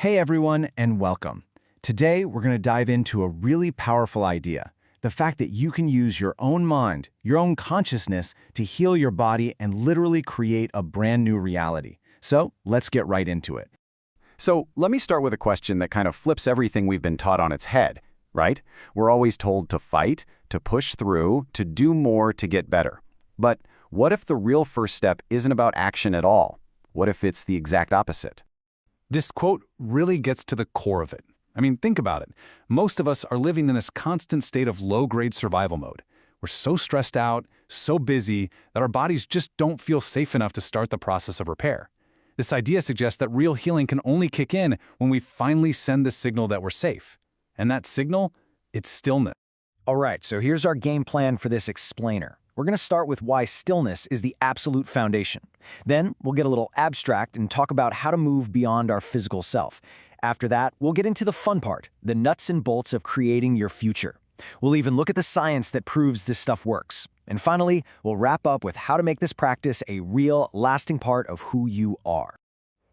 Hey everyone, and welcome. Today, we're going to dive into a really powerful idea. The fact that you can use your own mind, your own consciousness, to heal your body and literally create a brand new reality. So, let's get right into it. So let me start with a question that kind of flips everything we've been taught on its head, right? We're always told to fight, to push through, to do more to get better. But what if the real first step isn't about action at all? What if it's the exact opposite? This quote really gets to the core of it. I mean, think about it. Most of us are living in this constant state of low-grade survival mode. We're so stressed out, so busy, that our bodies just don't feel safe enough to start the process of repair. This idea suggests that real healing can only kick in when we finally send the signal that we're safe. And that signal, it's stillness. All right, so here's our game plan for this explainer. We're going to start with why stillness is the absolute foundation. Then we'll get a little abstract and talk about how to move beyond our physical self. After that, we'll get into the fun part, the nuts and bolts of creating your future. We'll even look at the science that proves this stuff works. And finally, we'll wrap up with how to make this practice a real, lasting part of who you are.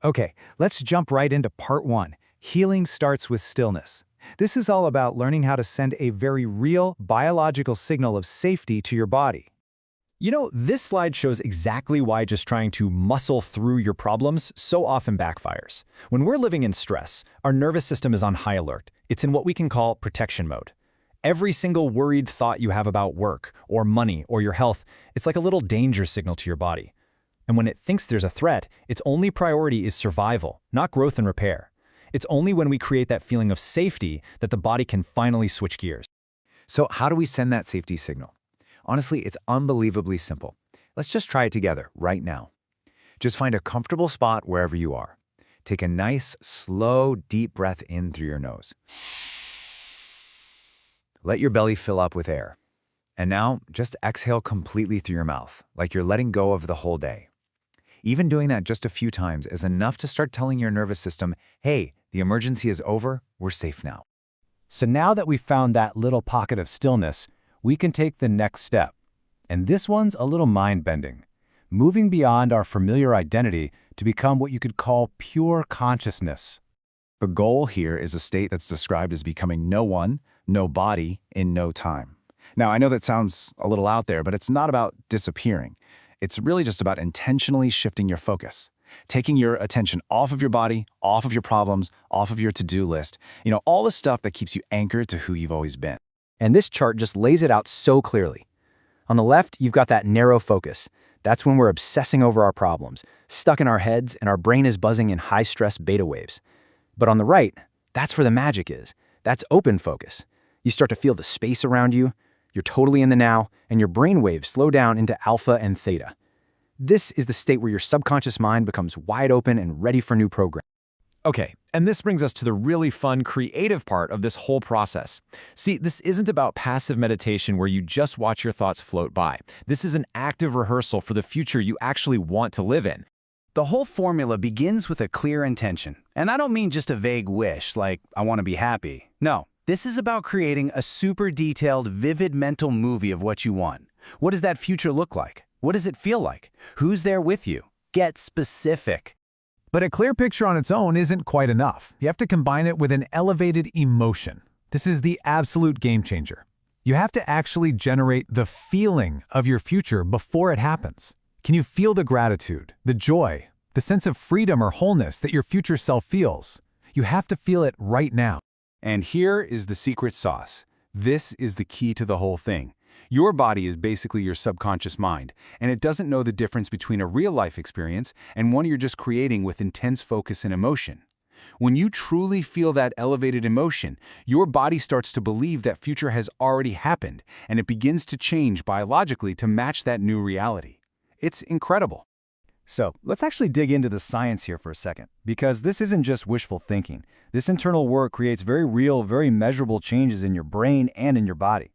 Okay, let's jump right into part one. Healing starts with stillness. This is all about learning how to send a very real, biological signal of safety to your body. You know, this slide shows exactly why just trying to muscle through your problems so often backfires. When we're living in stress, our nervous system is on high alert. It's in what we can call protection mode. Every single worried thought you have about work, or money, or your health, it's like a little danger signal to your body. And when it thinks there's a threat, its only priority is survival, not growth and repair. It's only when we create that feeling of safety that the body can finally switch gears. So how do we send that safety signal? Honestly, it's unbelievably simple. Let's just try it together right now. Just find a comfortable spot wherever you are. Take a nice, slow, deep breath in through your nose. Let your belly fill up with air. And now, just exhale completely through your mouth, like you're letting go of the whole day. Even doing that just a few times is enough to start telling your nervous system, hey, the emergency is over, we're safe now. So now that we've found that little pocket of stillness, we can take the next step. And this one's a little mind-bending, moving beyond our familiar identity to become what you could call pure consciousness. The goal here is a state that's described as becoming no one, no body, in no time. Now, I know that sounds a little out there, but it's not about disappearing. It's really just about intentionally shifting your focus, taking your attention off of your body, off of your problems, off of your to-do list, all the stuff that keeps you anchored to who you've always been. And this chart just lays it out so clearly. On the left, you've got that narrow focus. That's when we're obsessing over our problems, stuck in our heads, and our brain is buzzing in high-stress beta waves. But on the right, that's where the magic is. That's open focus. You start to feel the space around you, you're totally in the now, and your brain waves slow down into alpha and theta. This is the state where your subconscious mind becomes wide open and ready for new programs. Okay, and this brings us to the really fun, creative part of this whole process. See, this isn't about passive meditation where you just watch your thoughts float by. This is an active rehearsal for the future you actually want to live in. The whole formula begins with a clear intention. And I don't mean just a vague wish, like, I want to be happy. No, this is about creating a super detailed, vivid mental movie of what you want. What does that future look like? What does it feel like? Who's there with you? Get specific. But a clear picture on its own isn't quite enough. You have to combine it with an elevated emotion. This is the absolute game changer. You have to actually generate the feeling of your future before it happens. Can you feel the gratitude, the joy, the sense of freedom or wholeness that your future self feels? You have to feel it right now. And here is the secret sauce. This is the key to the whole thing. Your body is basically your subconscious mind, and it doesn't know the difference between a real-life experience and one you're just creating with intense focus and emotion. When you truly feel that elevated emotion, your body starts to believe that future has already happened, and it begins to change biologically to match that new reality. It's incredible. So, let's actually dig into the science here for a second, because this isn't just wishful thinking. This internal work creates very real, very measurable changes in your brain and in your body.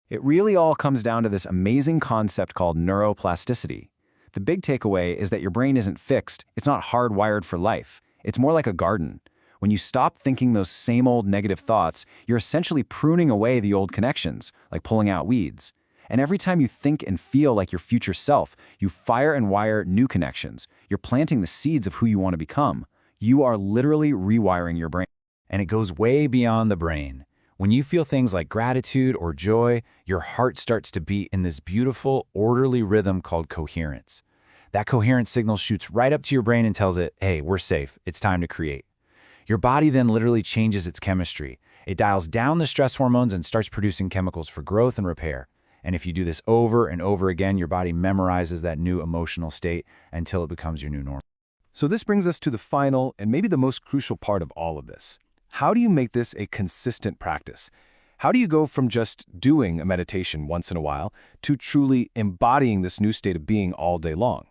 It really all comes down to this amazing concept called neuroplasticity. The big takeaway is that your brain isn't fixed, it's not hardwired for life. It's more like a garden. When you stop thinking those same old negative thoughts, you're essentially pruning away the old connections, like pulling out weeds. And every time you think and feel like your future self, you fire and wire new connections. You're planting the seeds of who you want to become. You are literally rewiring your brain. And it goes way beyond the brain. When you feel things like gratitude or joy, your heart starts to beat in this beautiful, orderly rhythm called coherence. That coherence signal shoots right up to your brain and tells it, hey, we're safe, it's time to create. Your body then literally changes its chemistry. It dials down the stress hormones and starts producing chemicals for growth and repair. And if you do this over and over again, your body memorizes that new emotional state until it becomes your new norm. So this brings us to the final and maybe the most crucial part of all of this. How do you make this a consistent practice? How do you go from just doing a meditation once in a while to truly embodying this new state of being all day long?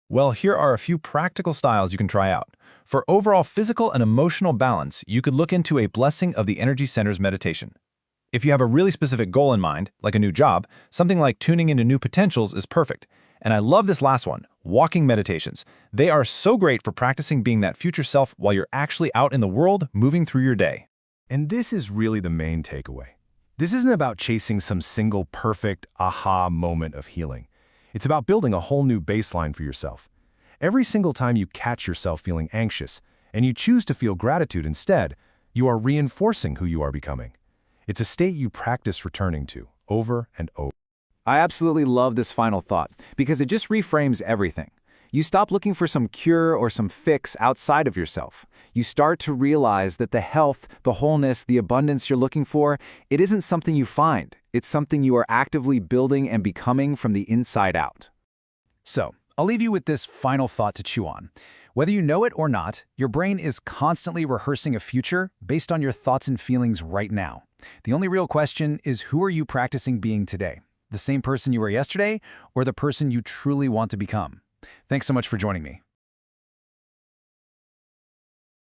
Well, here are a few practical styles you can try out. For overall physical and emotional balance, you could look into a Blessing of the Energy Centers meditation. If you have a really specific goal in mind, like a new job, something like tuning into new potentials is perfect. And I love this last one, walking meditations. They are so great for practicing being that future self while you're actually out in the world, moving through your day. And this is really the main takeaway. This isn't about chasing some single perfect aha moment of healing. It's about building a whole new baseline for yourself. Every single time you catch yourself feeling anxious and you choose to feel gratitude instead, you are reinforcing who you are becoming. It's a state you practice returning to over and over. I absolutely love this final thought because it just reframes everything. You stop looking for some cure or some fix outside of yourself. You start to realize that the health, the wholeness, the abundance you're looking for, it isn't something you find. It's something you are actively building and becoming from the inside out. So, I'll leave you with this final thought to chew on. Whether you know it or not, your brain is constantly rehearsing a future based on your thoughts and feelings right now. The only real question is, who are you practicing being today? The same person you were yesterday or the person you truly want to become? Thanks so much for joining me.